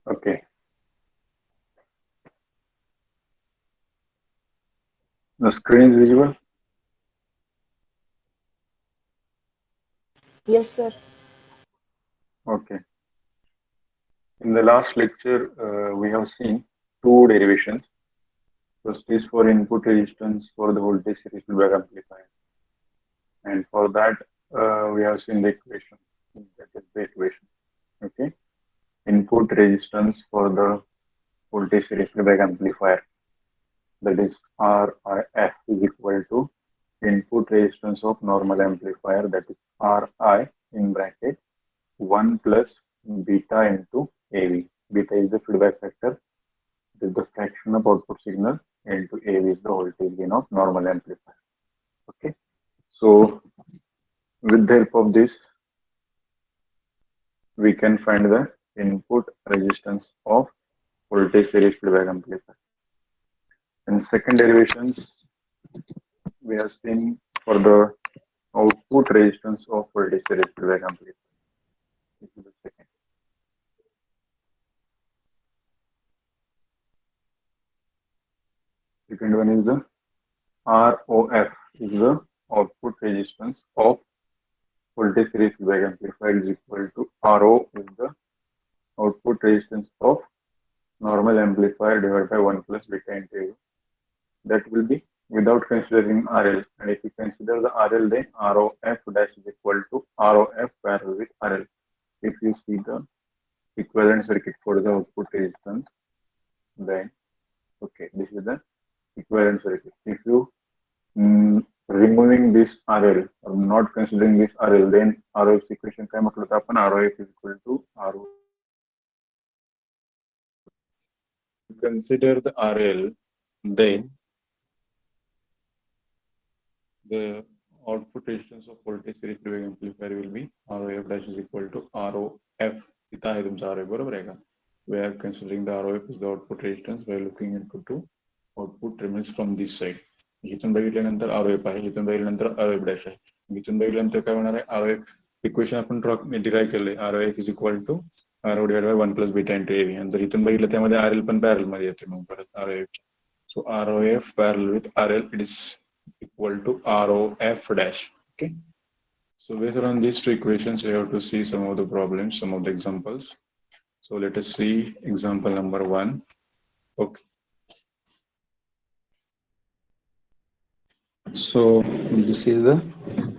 Okay, the screen is visible. Yes, sir. Okay. In the last lecture, we have seen two derivations. First is for input resistance for the voltage series feedback amplifier, and for that we have seen the equation. That is the equation. Okay. Input resistance for the voltage series feedback amplifier, that is RIF, is equal to input resistance of normal amplifier, that is RI in bracket 1 plus beta into AV. Beta is the feedback factor, it is the fraction of output signal, into AV is the voltage gain of normal amplifier. Okay, so with the help of this, we can find the input resistance of voltage series feedback amplifier. In second derivations, we have seen for the output resistance of voltage series feedback amplifier. This is the second. Second one is the ROF, is the output resistance of voltage series feedback amplifier, is equal to RO is the output resistance of normal amplifier divided by 1 plus beta into A. That will be without considering RL. And if you consider the RL, then ROF dash is equal to ROF parallel with RL. If you see the equivalent circuit for the output resistance, then okay, this is the equivalent circuit. If you removing this RL or not considering this RL, then ROF equation काय म्हटलं होतं आपण, ROF is equal to RO. Consider the RL, then the output resistance of voltage series feedback amplifier will be ROF dash is equal to ROF. इथं आहे तुमचा ROF, बरोबर आहे का? We are considering the ROF is the output resistance by looking into two output terminals from this side. इथून बघितल्यानंतर ROF आहे, इथून बघितल्यानंतर ROF dash आहे. इथून बघितल्यानंतर काय होणार आहे? ROF इक्वेशन आपण डिराइव्ह केले. ROF is equal to RO divided by 1 plus beta into AV. आणि जर इथून बघितलं त्यामध्ये RL पण पॅरल मध्ये येते मग परत ROF. So ROF parallel with RL, it is equal to ROF dash. Okay. So based on these two equations, we have to see some of the problems, some of the examples. So let us see example number 1. Okay. So this is the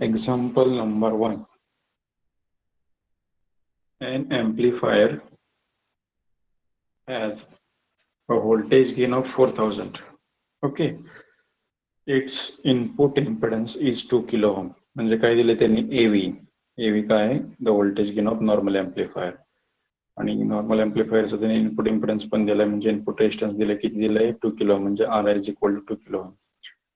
example number 1. An amplifier has a voltage gain of 4000. Okay. Its input impedance is 2 kilo ohm. म्हणजे काय दिले त्यांनी AV. AV काय आहे? The voltage gain of normal amplifier. आणि normal एम्प्लिफायरचं त्यांनी input impedance पण दिलाय, म्हणजे इनपुट रेजिस्टन्स दिलाय, किती दिलाय? 2 किलो, म्हणजे RI is equal to 2 kilo.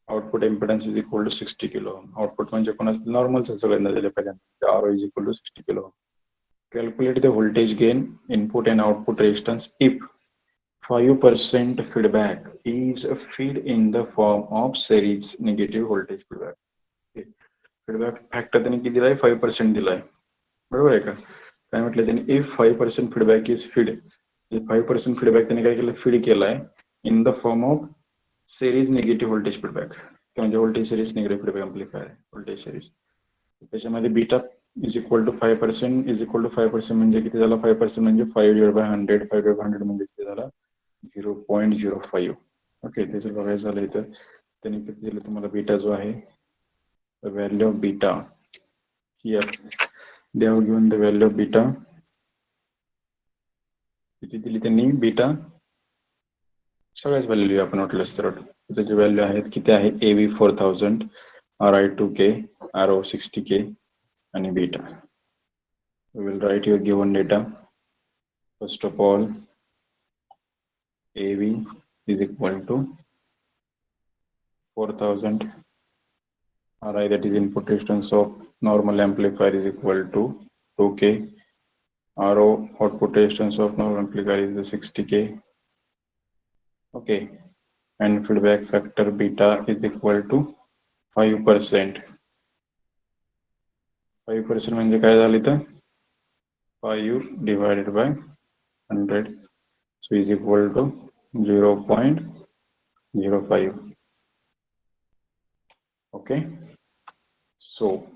Output impedance is equal to 60 kilo. Output म्हणजे कोणाचं? नॉर्मलचं सगळ्यांना दिले पहिल्यांदा. RO is equal to 60 kilo. Calculate the voltage gain, input and output resistance if 5% feedback is feed in the form of series negative voltage feedback. Feedback factor त्यांनी किती दिलाय? 5% दिलाय, बरोबर आहे का? काय म्हटलं त्यांनी? If 5% feedback is feed, 5% feedback त्यांनी काय केलं? फीड केलाय in the form of series negative voltage feedback, म्हणजे voltage series negative feedback amplifier आहे व्होल्टेज सिरीज. त्याच्यामध्ये beta is equal to 5% is equal to 5% म्हणजे किती झाला? 5% म्हणजे 5 डिवाइड बाय 100, 5 डिवाइड 100 म्हणजे किती झाला? 0.05. ओके, त्याचं बघायचं झालं इथं त्यांनी किती दिलं तुम्हाला बीटा जो आहे, the value of beta here they have given the value of beta. किती दिली त्यांनी? बीटा सगळ्याच व्हॅल्यू लिहूया आपण वाटलंच तर. त्याची व्हॅल्यू आहेत किती आहे? AV 4000, RI 2K, RO 60K आणि beta. We will write your given data. First of all, AV is equal to 4000, RI that is input resistance of normal amplifier is equal to 2K, RO output resistance of normal amplifier is the 60K. Okay, and feedback factor beta is equal to 5%. 5% म्हणजे काय झालं इथं? 5 divided by 100. So is equal to 0.05. Okay. So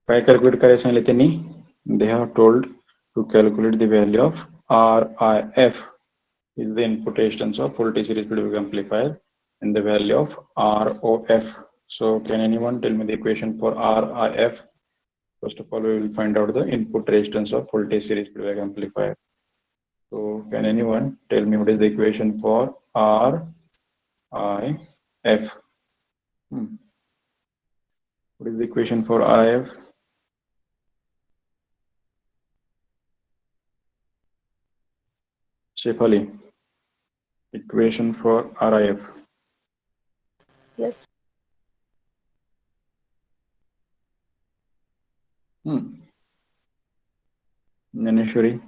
काय calculate करायला सांगितले त्यांनी? They have told to calculate the value of RIF is the input resistance of voltage series feedback amplifier and the value of ROF. So can anyone tell me the equation for RIF? First of all, we will find out the input resistance of voltage series feedback amplifier. So can anyone tell me what is the equation for RIF? What is the equation for RIF? Shefali, equation for RIF. Yes. Naneshwari.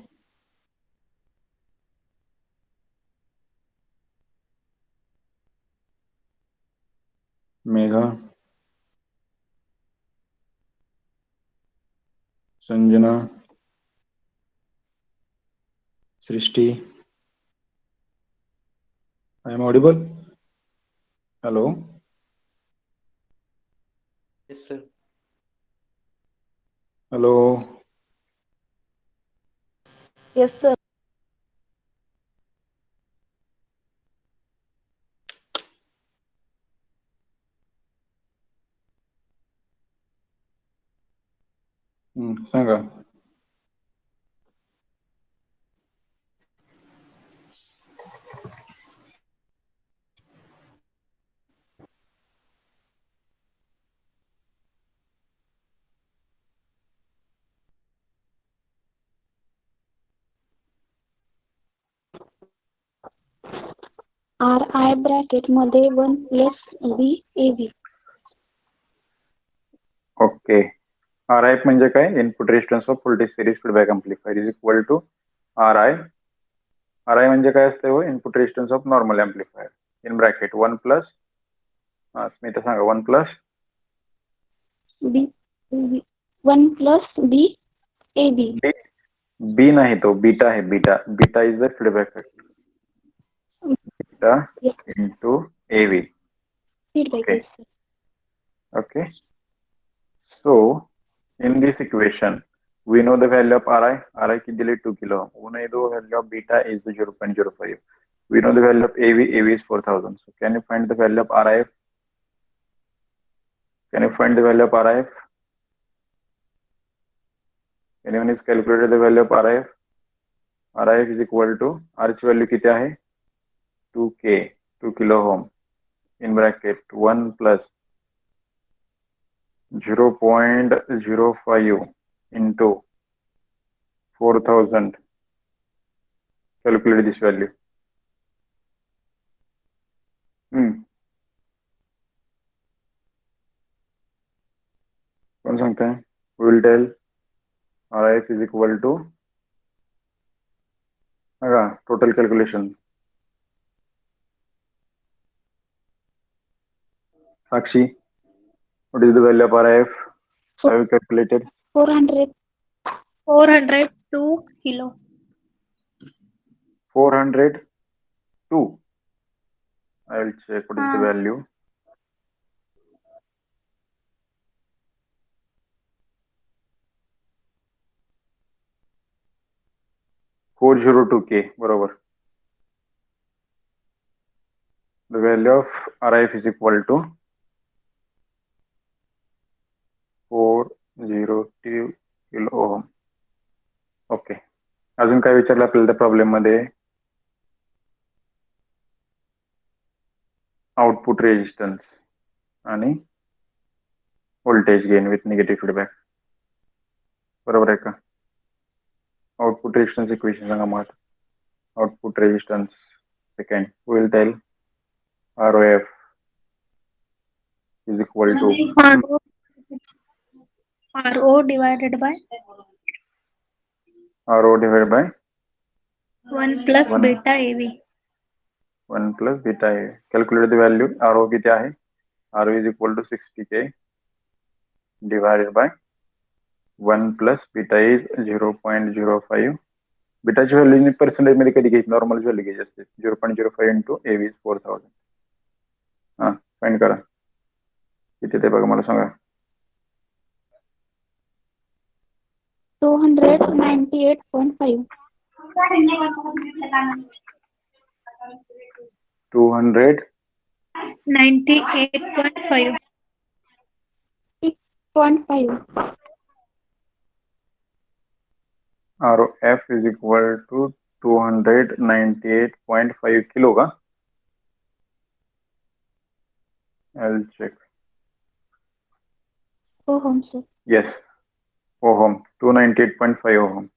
Megha. Sanjana. Srishti. I am audible? Hello? Yes, sir. Hello? Yes, sir. सांगा. RI bracket मध्ये 1 + B AB. Okay. RIF म्हणजे काय? Input resistance of voltage series feedback amplifier is equal to RI. RI म्हणजे काय असते हो? Input resistance of normal amplifier in bracket 1 plus Smita सांगा 1 plus B 1 + B AB. B नाही तो बीटा है. Beta is the feedback beta into AV. Feedback. Okay. Yes, sir. Okay. So in this equation we know the value of RI की दिली 2 kilo. We know the value of beta is 0.05. We know the value of AV is 4000. So can you find the value of RIF? Can you find the value of RIF? Anyone is calculated the value of RIF? RIF is equal to R ची value किती आहे? 2K 2 kilo ohm in bracket 1 plus 0.05 into 4000. Calculate this value. कौन सांगता है? We will tell RIF is equal to total calculation. Sakshi, what is the value of RIF? Have you calculated? 402 kilo. 402. I will check what is the value. $402K बरोबर. The value of RIF is equal to 402 kilo ohm. Okay. अजून काय विचारलं आपल्याला त्या problem मध्ये? Output resistance आणि voltage gain with negative feedback. बरोबर आहे का? आउटपुट रेजिस्टन्स इक्वेशन सांगा मग. Output resistance second will tell ROF is equal to RO divided by 1 + beta AV. 1 plus beta AV. Calculate the value. RO किती आहे? RO is equal to 60K divided by 1 plus beta is 0.05 बीटाची value percentage मध्ये कधी घ्यायची, normal value घ्यायची असते. 0.05 into AV is 4000. हा find करा किती ते बघा मला सांगा. 298.5. 200 98.5. 6.5. ROF is equal to 298.5 kilo का. I'll check. Ohm, sir. Yes, ohm, 298.5 ohm.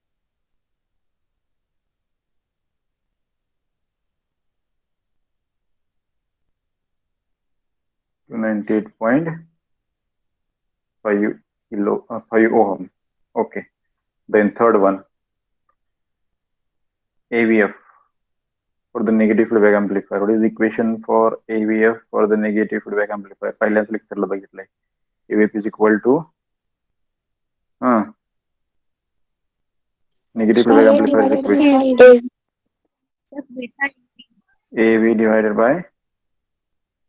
To 98.5 kilo 5 ohm. Okay. Then third one, AVF for the negative feedback amplifier. What is the equation for AVF for the negative feedback amplifier? पहिल्याच lecture ला बघितलंय. AVF is equal to negative feedback amplifier equation. AV divided by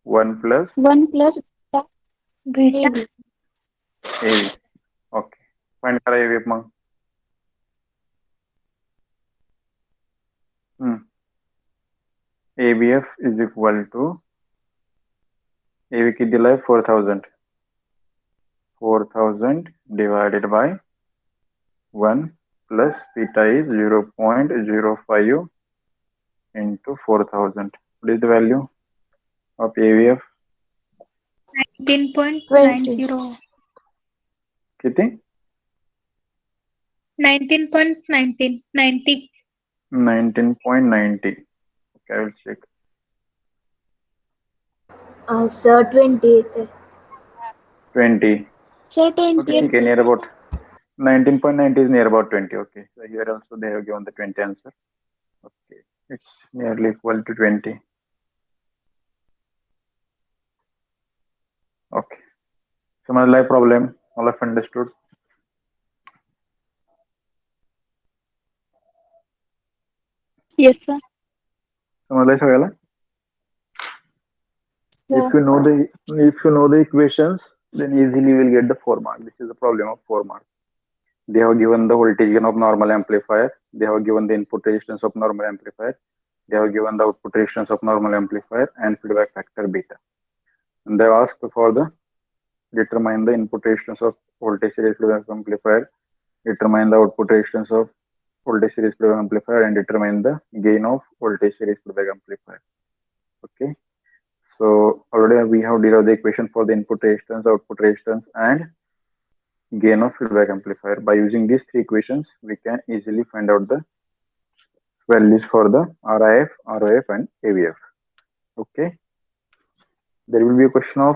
1 plus 1 plus beta. AV. Okay. Find करा AVF mug. AVF is equal to AV किती दिलाय 4000. 4000 divided by 1 plus beta is 0.05 into 4000. What is the value of AVF? 19.90. किती? 19.19. 90. 19.90. Okay, I will check. Sir, 20. 20. Sir, Okay, 20. okay, near about 19.90 is near about 20. Okay, so here also they have given the 20 answer. Okay, it's nearly equal to 20. Okay, so my live problem, all of understood. Yes, sir. समजलंय सगळ्याला? Yeah. If you know the equations, then easily you will get the 4 mark. This is the problem of 4 marks. They have given the voltage gain of normal amplifier. They have given the input resistance of normal amplifier. They have given the output resistance of normal amplifier and feedback factor beta. And they have asked for the determine the input resistance of voltage series feedback amplifier, determine the output resistance of voltage series feedback amplifier, and determine the gain of voltage series feedback amplifier. Okay. So already we have derived the equation for the input resistance, output resistance, and gain of feedback amplifier. By using these 3 equations, we can easily find out the values for the RIF, ROF, and AVF. Okay. There will be a question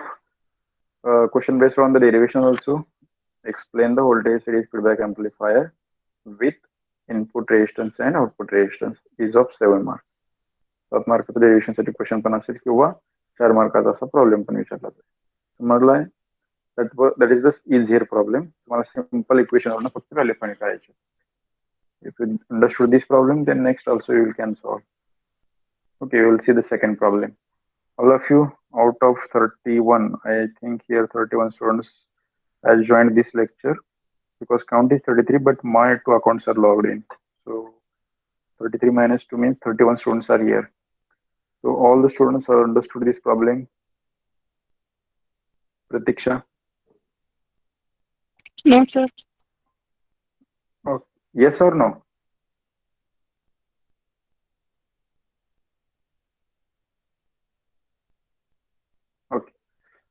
based on the derivation also. Explain the voltage series feedback amplifier with input resistance and output resistance is of 7 marks. 7 मार्काचा derivation साठी question पण असेल किंवा 4 मार्काचा असा problem पण विचारला जाईल. समजलाय? That is the easier problem. तुम्हाला simple equation वरून फक्त व्हॅल्यू फाइंड करायची. If you understood this problem, then next also you can solve. Okay, we will see the second problem. All of you out of 31, I think here 31 students has joined this lecture because count is 33, but my 2 accounts are logged in. So 33 minus 2 means 31 students are here. So all the students have understood this problem. Pratiksha? No, sir. Oh, yes or no? Okay,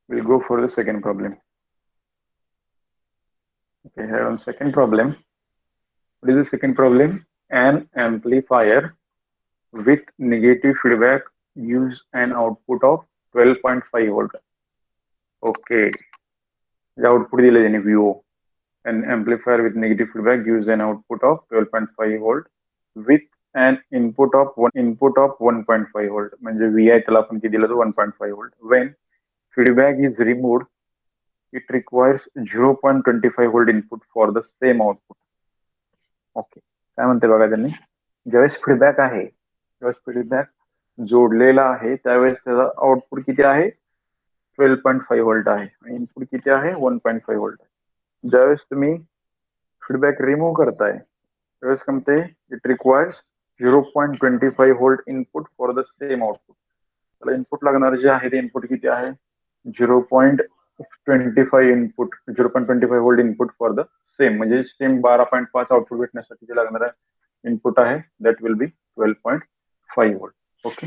we'll go for the second problem. Okay, here on second problem. What is the second problem? An amplifier with negative feedback gives an output of 12.5 volt. Okay, the output is VO. An amplifier with negative feedback gives an output of 12.5 volt with an input of 1.5 volt. म्हणजे VI त्याला आपण किती दिलं 1.5 volt. When feedback is removed, it requires 0.25 volt input for the same output. Okay, काय म्हणते बघा त्यांनी. ज्यावेळेस फीडबॅक आहे, ज्यावेळेस फीडबॅक जोडलेला आहे त्यावेळेस त्याचा आउटपुट किती आहे, 12.5 व्होल्ट आहे आणि इनपुट किती आहे, 1.5 व्होल्ट आहे. ज्यावेळेस तुम्ही फीडबॅक रिमूव्ह करताय त्यावेळेस काय म्हणते, it requires 0.25 volt input for the same output. त्याला इनपुट लागणार जे आहे ते इनपुट किती आहे, 0.25 input, 0.25 volt input for the same, म्हणजे सेम 12.5 आउटपुट भेटण्यासाठी जे लागणार आहे इनपुट आहे that will be 12.5 volt. Okay.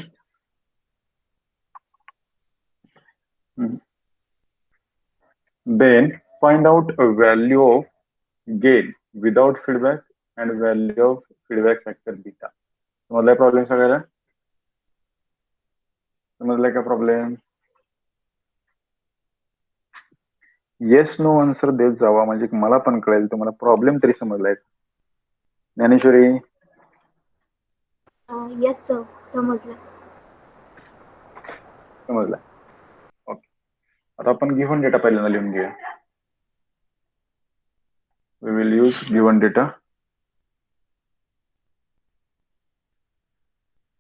Then find out a value of gain without feedback and value of feedback factor beta. समजलाय प्रॉब्लेम सगळ्याला? समजलाय का प्रॉब्लेम? येस नो आन्सर देत जावा म्हणजे मला पण कळेल तुम्हाला प्रॉब्लेम तरी समजलाय. ज्ञानेश्वरी? येस सर, समजलं. समजलाय. ओके. आता आपण गिव्हन डेटा पहिल्यांदा लिहून घेऊया. We will use given data.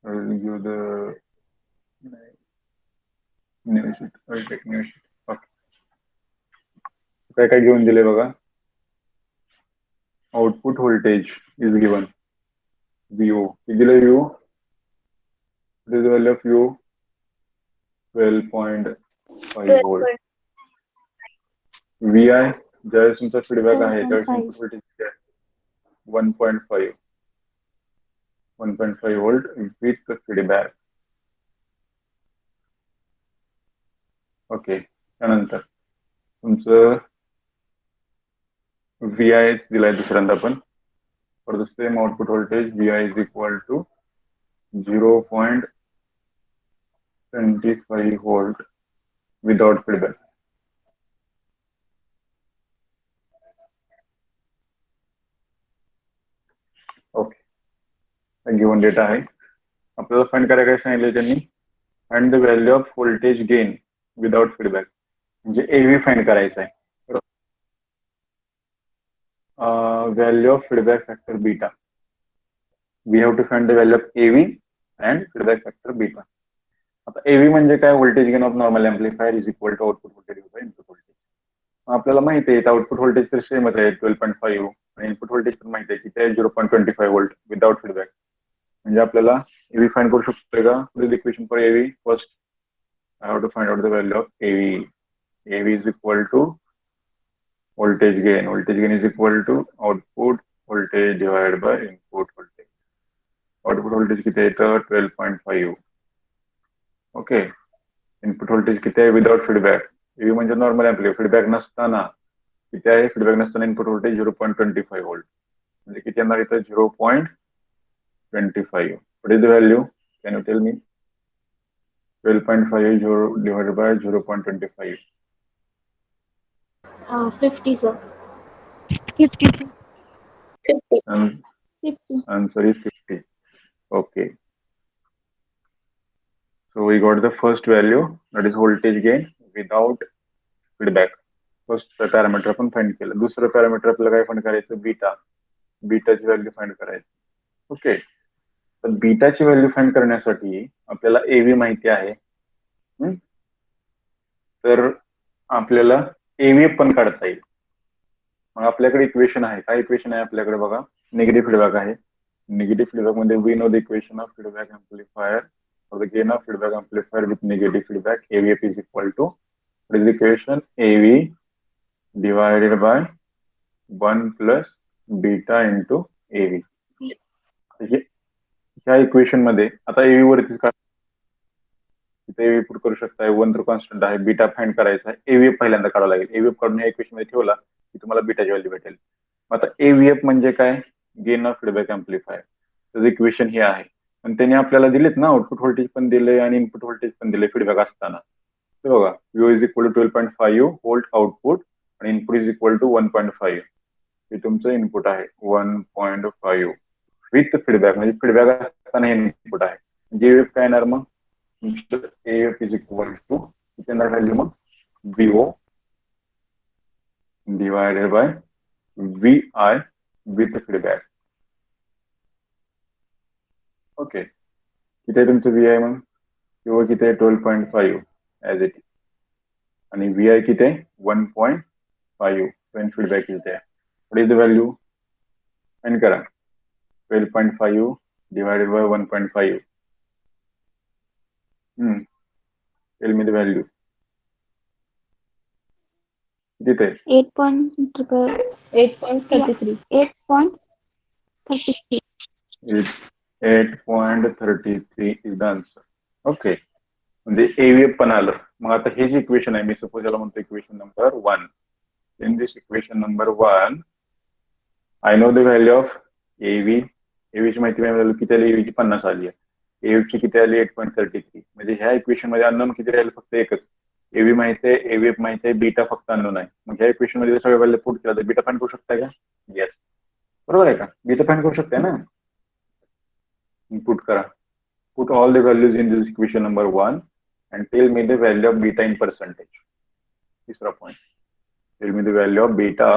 I will give the new sheet. I will take new sheet. Okay. काय काय घेऊन दिले बघा. Output voltage is given. VO. दिले VO. What is the value of VO? 12.5 volt. VI ज्यावेळेस तुमचा feedback आहे त्यावेळेस इनपुट व्होल्टेज किती आहे, 1.5 व्होल्ट विथ फीडबॅक. ओके. त्यानंतर तुमचं VI दिलाय दुसऱ्यांदा पण, for the same output voltage VI is equal to 0.25 volt without feedback. Okay. Given data आहे. आपल्याला फाइंड करायला काय सांगितलं त्यांनी, find the value of voltage gain without feedback, म्हणजे एव्ही फाइंड करायचं आहे. Value of feedback factor beta. We have to find the value of AV and feedback factor beta. आता एव्ही म्हणजे काय, voltage gain of normal amplifier is equal to output voltage by input voltage. आपल्याला माहिती आहे output voltage तर सेमच आहे 12.5 आणि इनपुट व्होल्टेज पण माहिती आहे की ते 0.25 व्होल्ट विदाउट फीडबॅक. म्हणजे आपल्याला एव्ही फाइंड करू शकतोय का, पुढील equation for AV. First I have to find out the value of AV. AV is equal to voltage gain. Voltage gain is equal to output voltage divided by input voltage. Output voltage किती आहे तर 12.5. Okay. Input voltage किती आहे without feedback. एव्ही म्हणजे normal amplifier, feedback नसताना किती आहे, feedback नसताना इनपुट व्होल्टेज 0.25 व्होल्ट, म्हणजे किती येणार इथं 0.25. What is the value? Can you tell me? 12.5 divided by 0.25. 50 sir. 50 sir. 50. Answer is 50. Okay. So we got the first value, that is voltage gain without feedback. First parameter आपण find केलं. दुसरं parameter आपल्याला काय find करायचं, beta. बीटाची value find करायची. Okay. तर बीटाची value find करण्यासाठी आपल्याला एव्ही माहिती आहे, तर आपल्याला एव्ही पण काढता येईल. मग आपल्याकडे इक्वेशन आहे. काय इक्वेशन आहे आपल्याकडे बघा, निगेटिव्ह फीडबॅक आहे. निगेटिव्ह फीडबॅक मध्ये we know the equation of feedback amplifier for the gain of feedback amplifier with negative feedback. AVF is equal to, what is the equation, AV divided by 1 plus beta into AV. ह्या equation मध्ये आता AV वरती इथे AV put करू शकता, 1 तर constant आहे, beta find करायचा आहे. AVF पहिल्यांदा काढावं लागेल. AVF काढून ह्या इक्वेशन मध्ये ठेवला की तुम्हाला बीटाची व्हॅल्यू भेटेल. आता AVF म्हणजे काय, गेन ऑफ फीडबॅक एम्प्लिफायर. त्याचं इक्वेशन हे आहे. आणि त्यांनी आपल्याला दिलेत ना, आउटपुट व्होल्टेज पण दिले आणि इनपुट व्होल्टेज पण दिले फीडबॅक असताना. ते बघा, V is equal to 12.5 volt output आणि इनपुट इज इक्वल टू 1.5. हे तुमचं इनपुट आहे 1.5 विथ फीडबॅक, म्हणजे फीडबॅक असताना हे इनपुट आहे. जेएफ काय येणार मग, AF इज इक्वल टू येणार value mug VO divided by VI with feedback. Okay, किती आहे तुमचं व्ही आय मग? किंवा किती आहे 12.5 ॲज इट इज, आणि व्ही आय किती आहे 1.5 when feedback is there. What is the value? Find करा. 12.5 divided by 1.5. Tell me the value. किती आहे? 8.33. 8.33 is the answer. ओके, म्हणजे एव्हीएफ पण आलं. मग आता हे जे इक्वेशन आहे, मी सपोज याला म्हणतो equation number 1. In this equation number 1 I know the value of AV. एव्हीची माहिती मिळाली, किती आली? एव्हीची 50 आली आहे. एव्हीची किती आली? 8.33. म्हणजे ह्या इक्वेशन मध्ये अननोन किती राहील? फक्त एकच. एव्ही माहिती आहे, एव्हीएफ माहिती आहे, बीटा फक्त अननोन आहे. मग ह्या इक्वेशन मध्ये सगळ्या व्हॅल्यू पुट केला तर बीटा फाइंड करू शकता का? येस, बरोबर आहे का? बीटा फाइंड करू शकता ना. पुट करा. Put all the values in this equation number 1 and tell me the value of beta in percentage. तीसरा point. Tell me the value of beta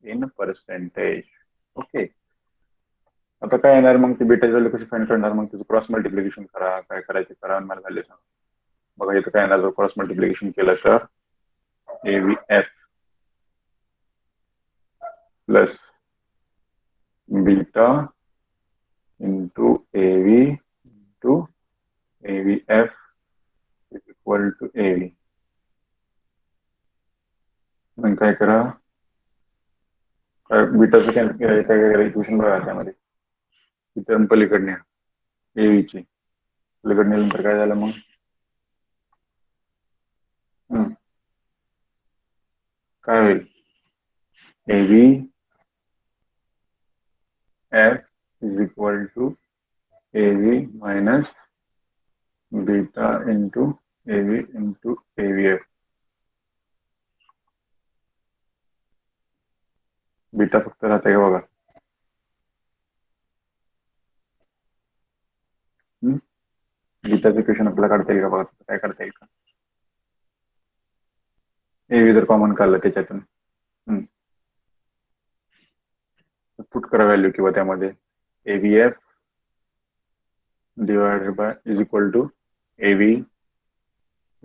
in percentage. Okay. आता काय येणार मग? ती बीटाची व्हॅल्यू कशी फाइंड करणार? मग त्याचं क्रॉस मल्टिप्लिकेशन करा, काय करायचं करा, आणि मला व्हॅल्यू सांगा. बघा इथं काय येणार? क्रॉस मल्टिप्लिकेशन केलं तर AVF plus beta into AV into AVF is equal to AV. मग काय करा? बीटाचं काय इक्वेशन बघा त्यामध्ये. ही टर्म पलीकडणे एव्हीची पलीकडणे नंतर काय झालं मग? काय होईल? AV F is equal to AV minus beta into AV into AVF. Beta फक्त राहते का बघा. बीटाचं इक्वेशन आपल्याला काढता येईल का बघा. काय काढता येईल का? AV जर कॉमन काढलं त्याच्यातून पुट करा व्हॅल्यू, किंवा त्यामध्ये AVF divided by is equal to AV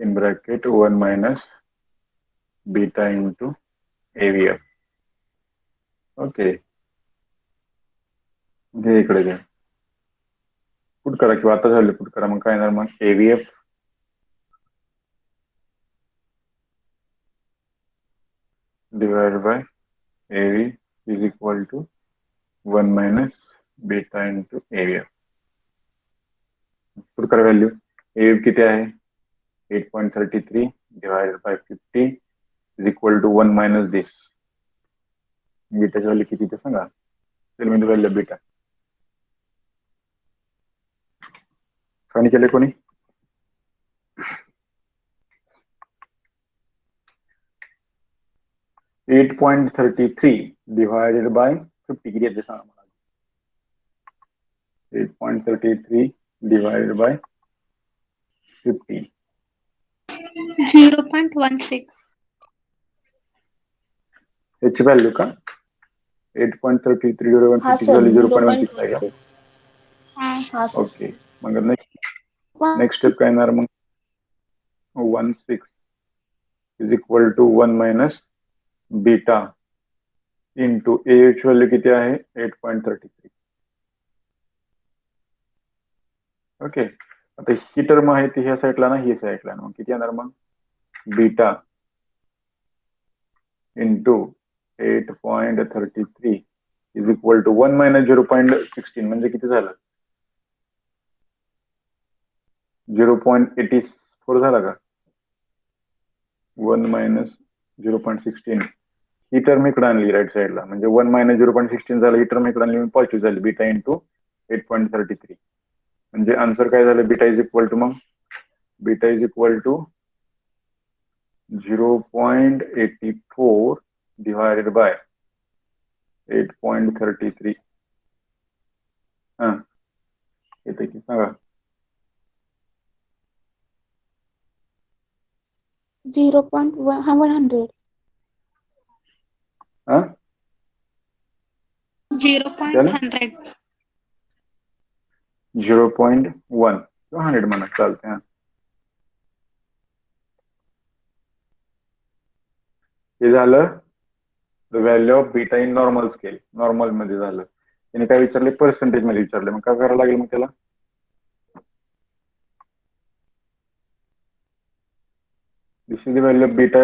in bracket 1 minus beta into AVF. Okay, हे इकडे घ्या. पुट करा, किंवा आता झालं पुट करा. मग काय येणार? मग AVF divided by AV is equal to 1 minus beta into AVF. Put करा व्हॅल्यू. AVF किती आहे? 8.33 divided by 50 is equal to 1 minus this. बीटाची value किती ते सांगा. Tell me the value of beta. Find केले कोणी? $8.33 divided by 50 किती येते सांगा मला. 8.33 divided by 50. 0.16. याची व्हॅल्यू का? 8.33 divided by 50 व्हॅल्यू 0.16 आहे का? हा सर. ओके, मग नेक्स्ट स्टेप काय येणार? मग 16 is equal to 1 minus beta into AH value किती आहे? 8.33. ओके, आता ही टर्म आहे ती ह्या साईडला ना, ही साईडला. मग किती येणार? मग beta into 8.33 is equal to 1 minus 0.16 म्हणजे किती झालं? 0.84 झाला का? 1 मायनस 0.16 ही टर्म इकडे आणली राईट साईडला, म्हणजे 1 मायनस 0.16 झालं. ही टर्म इकडे आणली, पॉझिटिव्ह झाली. बीटा इंटू 8.33 म्हणजे आन्सर काय झालं? बीटा इज इक्वल टू, मग beta is equal to 0.84 divided by 8.33. येते की सांगा? 0.100. 0.100. 0.1 किंवा 100 म्हणा, चालते. हा, हे झालं the value of beta in normal scale. Normal मध्ये झालं. त्याने काय विचारले, पर्सेंटेज मध्ये विचारले. मग काय करावं लागेल मग त्याला, this is the value of beta,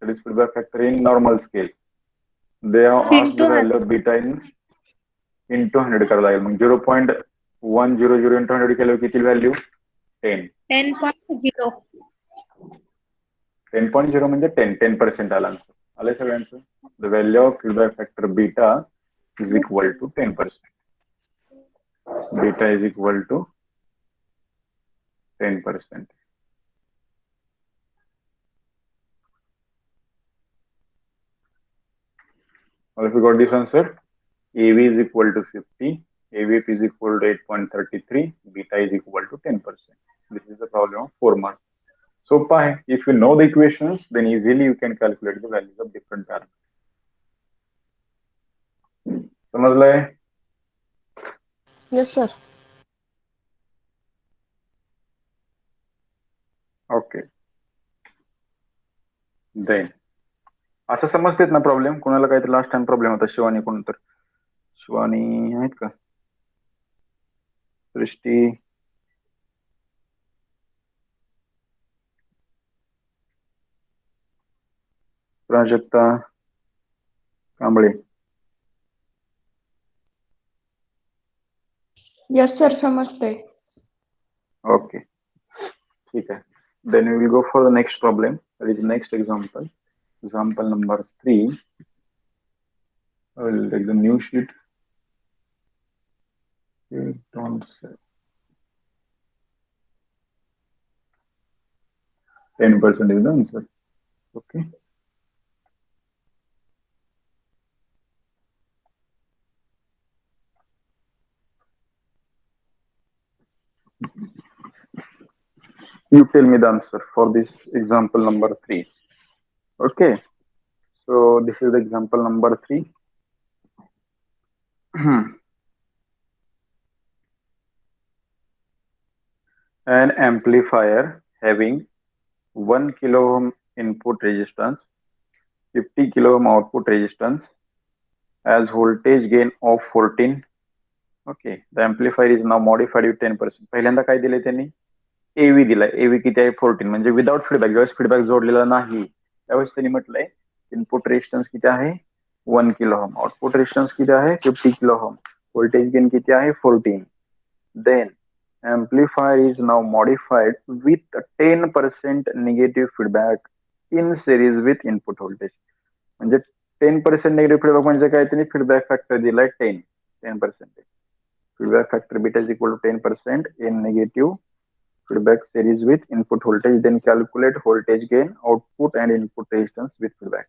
that is feedback factor in normal scale. They have asked the Into value of beta in into 100 करावं लागेल. मग 0.100 into 100 केल्यावर किती व्हॅल्यू, 10. 10.0. 10.0 म्हणजे 10% आला आन्सर. आलंय सगळ्यांचं. The value of feedback factor beta is equal to 10%. Beta is equal to 10%. If you got this answer, AV is equal to 50, AVF is equal to 8.33, beta is equal to 10%. This is the problem of 4 marks. So, if you know the equations, then easily you can calculate the values of different parameters. समझलाय? Yes, sir. Okay. Then असं समजतेत ना problem. कोणाला काहीतरी last time problem होता, शिवानी कोण तर, शिवानी आहेत का, सृष्टी, प्राजक्ता कांबळे. Yes, sir. समजते. ओके, ठीक आहे. Then we will go for the next problem. That is the next example. Example number 3. I will take the new sheet. Don't say 10% is the answer. Okay. You tell me the answer for this example number 3. Okay. So this is the example number 3. An amplifier having 1 kilo ohm input resistance, 50 kilo ohm output resistance, has voltage gain of 14. Okay, the amplifier is now modified with 10%. पहिल्यांदा काय दिले त्यांनी, एव्ही दिलाय. एव्ही किती आहे, 14. म्हणजे without feedback, ज्यावेळेस feedback जोडलेला नाही त्यावेळेस त्यांनी म्हटलंय इनपुट रेजिस्टन्स किती आहे, 1 किलो ओम, आउटपुट रेजिस्टन्स किती आहे, 50 किलो ओम, व्होल्टेज गेन किती आहे, 14. Then amplifier is now modified with 10% negative feedback in series with input voltage. म्हणजे 10% negative feedback म्हणजे काय, त्यांनी फीडबॅक फॅक्टर दिलाय 10%. Feedback factor beta is equal to 10% in negative feedback series with input voltage. Then calculate voltage gain, output and input resistance with feedback.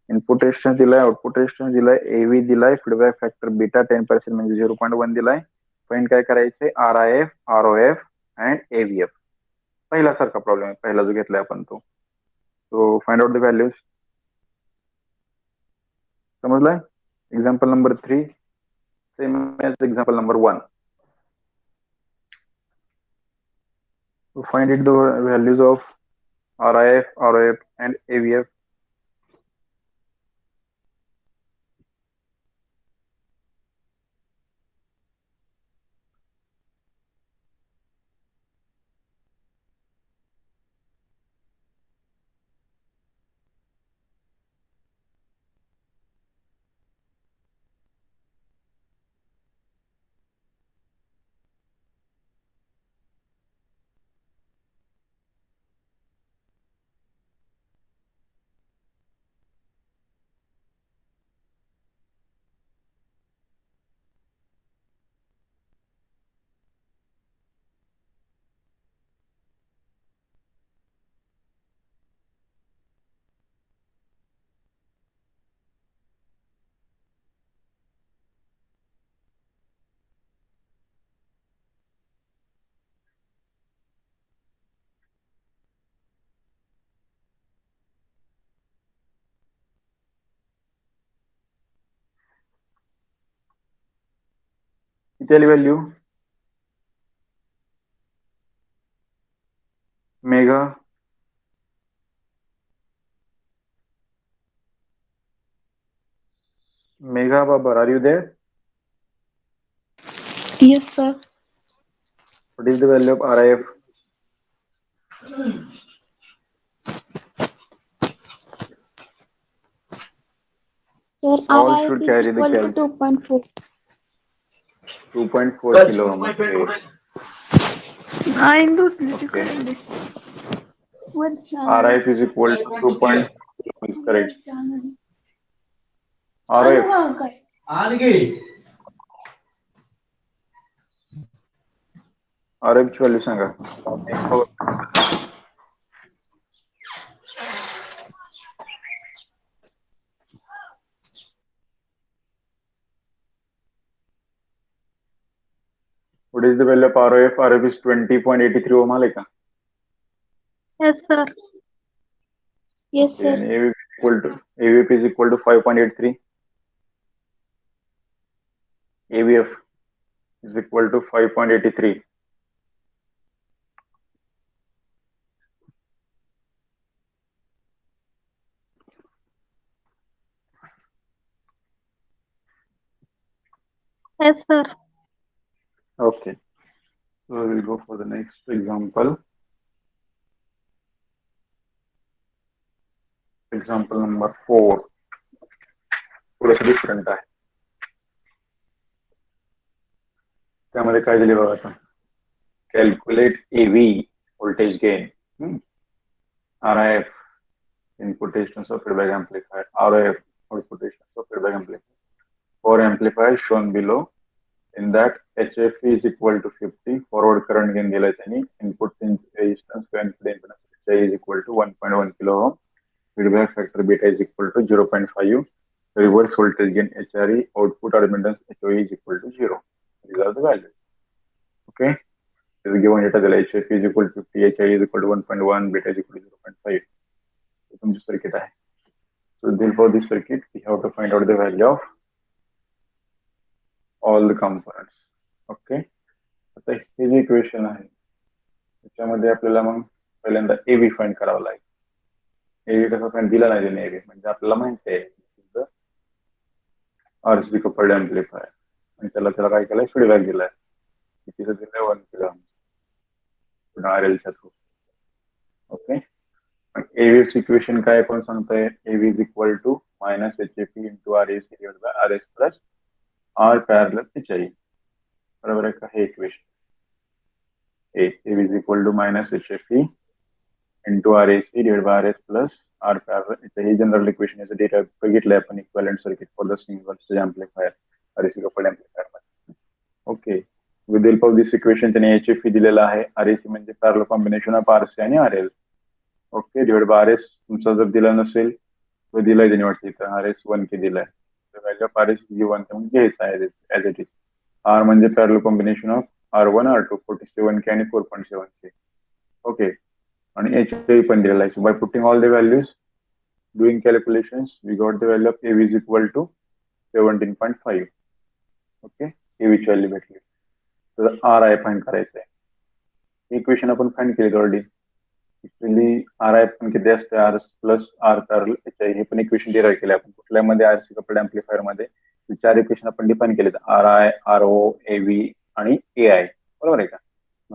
Input resistance दिलाय, output resistance दिलाय, AV दिलाय, feedback factor beta 10% म्हणजे 0.1 दिलाय. Find काय करायचंय, RIF, ROF and AVF. पहिला सारखा problem आहे, पहिला जो घेतलाय आपण तो. So find out the values. समजलाय? Example number 3 same as example number 1. So find it the values of RIF, ROF and AVF. किती आली value, Megha, Megha Babar, are you there? Yes, sir. What is the value of RIF? Sir, All RIF should is carry the equal to calc. 2.4. 2.4 kilo ohm. Okay. Okay. RIF is equal to 2.4 kilo ohm is correct. RIF. RIF ची value Sanga. What is the value of RIF? RIF is 20.83 ohm आले का? Yes, sir. Yes, Okay. sir. And AVF is equal to 5.83. AVF is equal to 5.83. Yes, sir. Okay. So we'll go for the next example. Example number 4. थोडंसं different आहे. त्यामध्ये काय दिले बघा आता. Calculate AV voltage gain. RIF input resistance of feedback amplifier. RIF output resistance of feedback amplifier. For amplifier shown below. In that HFE is equal to 50. Forward current gain दिलाय त्यांनी. Input resistance to input impedance HI is equal to 1.1 kilo ohm. Feedback factor beta is equal to 0.5. Reverse voltage gain HRE. Output admittance HOE is equal to 0. These are the values. Okay. This is given data. The HFE is equal to 50. HI is equal to 1.1. Beta is equal to 0.5. So तुमची circuit आहे. So therefore this circuit we have to find out the value of all the components. Okay. आता हे जे equation आहे त्याच्यामध्ये आपल्याला मग पहिल्यांदा एव्ही find करावं लागेल. एव्ही कसा फाइंड दिला नाही त्याने एव्ही म्हणजे आपल्याला माहिती आहे RC कपल्ड एम्प्लिफायर आणि त्याला काय केलंय फीडबॅक दिलाय कितीचं दिलंय 1 किलो ओम RL च्या थ्रू. ओके. एव्ही इक्वेशन काय पण सांगताय AV is equal to minus HFE into RAC divide by RS plus R parallel HI. बरोबर आहे का हे equation. AV is equal to minus HFE into RAC divided by RS plus R parallel. It's a general equation. Is a data बघितलंय आपण equivalent circuit for the single stage amplifier, RAC coupled amplifier. Okay. With the help of this equation, त्याने HFE दिलेला आहे. RAC म्हणजे parallel combination of RC आणि RL. Okay. Divided by RS तुमचा जर दिला नसेल तो दिलाय त्याने वाटतं इथं RS 1K दिलाय. The value of RS is 1 म्हणजे घ्यायचा आहे as it is. R म्हणजे parallel combination of R1, R2, 47K and 4.7K. Okay. And HI पण दिलेला आहे. So by putting all the values, doing calculations, we got the value of AV is equal to 17.5. Okay. AV ची value भेटली. तर RI find करायचं आहे. Equation आपण find केली ऑलरेडी. ऍक्च्युअली RI पण किती असते R plus R parallel HI हे पण इक्वेशन डिराइव्ह केले आपण. कुठल्यामध्ये RC कपल्ड एम्प्लिफायर मध्ये चार इक्वेशन आपण डिफाइन केले RI, RO, AV आणि AI. बरोबर आहे का.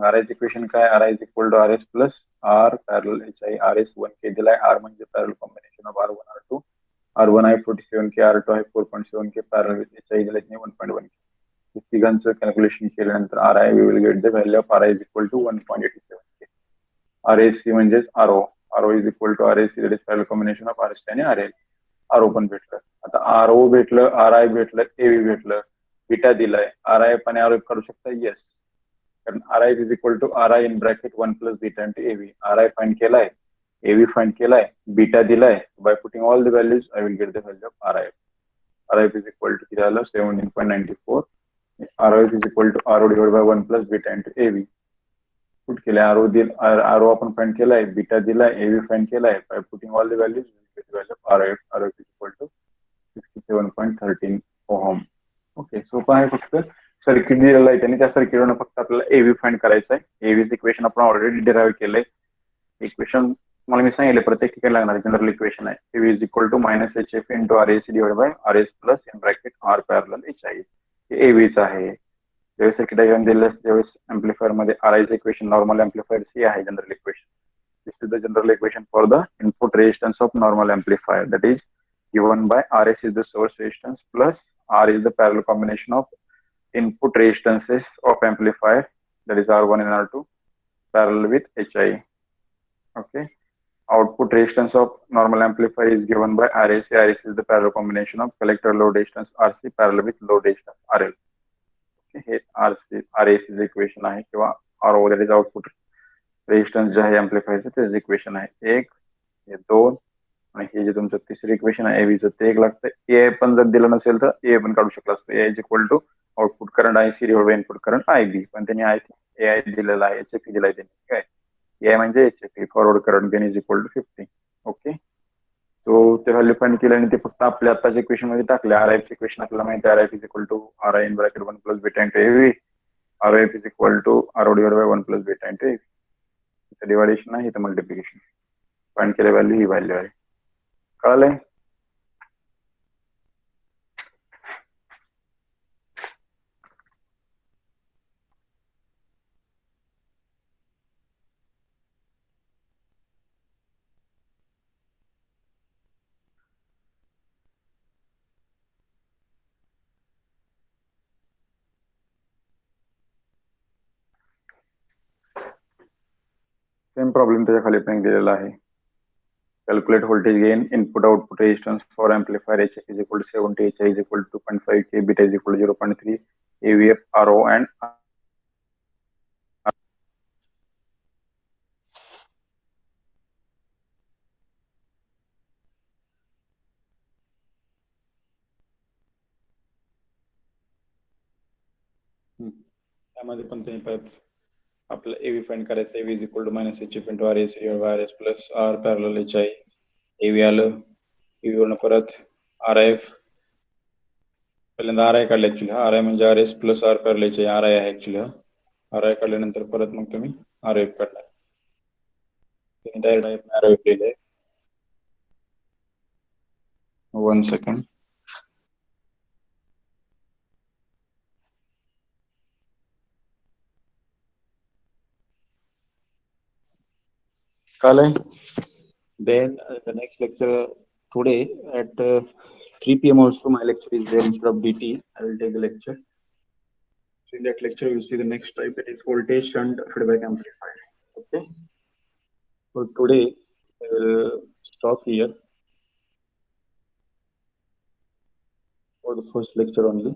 RI इक्वेशन काय RI is equal to RS plus R parallel HI. RS 1K दिलाय. R म्हणजे parallel combination of R1 R2. R1 आहे 47K, R2 आहे 4.7K, पॅरलल HI दिलाय 1.1K. तिघांचं कॅल्क्युलेशन केल्यानंतर RI we will get the value of RI is equal to 1.87K. RAC म्हणजेच RO. RO is equal to RAC that is parallel combination of RC आणि RL. RO पण भेटलं. आता RO भेटलं, RI भेटलं, AV भेटलं, beta दिलाय. RI आणि RO करू शकता येस. कारण RI is equal to RI in bracket 1 plus beta into AV. RI find केलाय, AV फाइंड केलाय, बीटा दिलाय. By putting all the values, I will get the value of RI. RI is equal to किती आलं 17.94. RI is equal to RO divided by 1 plus beta into AV. Put केलाय RO आपण find केलाय, beta दिलाय, AV find केलाय. By putting all the values, we will get the value of RI. RI is equal to 67.13 ohm. Okay. सोपं आहे. फक्त circuit दिलेलं आहे त्याने त्या सर्किटवरून फक्त आपल्याला एव्ही फाइंड करायचं आहे. एव्हीचं इक्वेशन आपण ऑलरेडी डिराइव्ह केलंय. इक्वेशन मला मी सांगितले प्रत्येक ठिकाणी लागणार जनरल इक्वेशन आहे. AV is equal to minus HF into RAC divide by RS plus in bracket R parallel HI. हे AVच आहे. ज्यावेळेस सर्किट डायग्राम दिलेलं असते त्यावेळेस एम्प्लिफायर मध्ये RIचं इक्वेशन नॉर्मल एम्प्लिफायर C आहे general equation. This is the general equation for the input resistance of normal amplifier, that is given by RS is the source resistance plus R is the parallel combination of input resistances of amplifier, that is R1 and R2 parallel with HI. Okay. Output resistance of normal amplifier is given by RAC. RAC is the parallel combination of collector load resistance RC parallel with load resistance RL. Okay. हे RAC चं equation आहे किंवा RO, that is output resistance जे आहे एम्प्लिफायरचं तेच equation आहे. 1 हे 2 आणि हे जे तुमचं तिसरं इक्वेशन आहे एव्हीचं ते 1 लागतं. ए पण जर दिलं नसेल तर ए पण काढू शकला असतो. A is equal to output current IC divide by input current IB, पण त्यांनी AI दिलेला आहे, HFE दिलाय त्यांनी. काय AI म्हणजे HFE forward current gain is equal to 50. Okay. तो ते व्हॅल्यू फाइंड केलं आणि ते फक्त आपल्या आताच्या इक्वेशन मध्ये टाकले. RF इक्वेशन आपल्याला माहिती आहे, RF is equal to RI इन bracket 1 plus beta into AV. RF is equal to RO divide by 1 plus beta into AV. डिवायडेशन आहे इथं मल्टिप्लिकेशन. फाइंड केले व्हॅल्यू ही व्हॅल्यू आहे. कळलंय? सेम प्रॉब्लेम त्याच्या खाली पण दिलेला आहे. Calculate voltage gain, input output resistance for amplifier. HF is equal to 70, HI is equal to 2.5 K, beta is equal to 0.3, AVF, RO and त्यामध्ये पण तुम्ही परत आपलं AV फाइंड करायचं. AV is equal to minus HF into RAC divide by RS plus R parallel HI. AV आलं. AV वरून परत RF पहिल्यांदा RI काढलं ऍक्च्युली. RI म्हणजे RS plus R parallel HI. RI आहे ऍक्च्युली. RI काढल्यानंतर परत मग तुम्ही RF काढला. डायरेक्ट RF लिहिलंय. 1 second. Kalay. Then the next lecture today at 3 p.m. also my lecture is there instead of DT. I will take the lecture. So in that lecture you will see the next type, that is voltage shunt feedback amplifier. Okay. So today I will stop here for the first lecture only.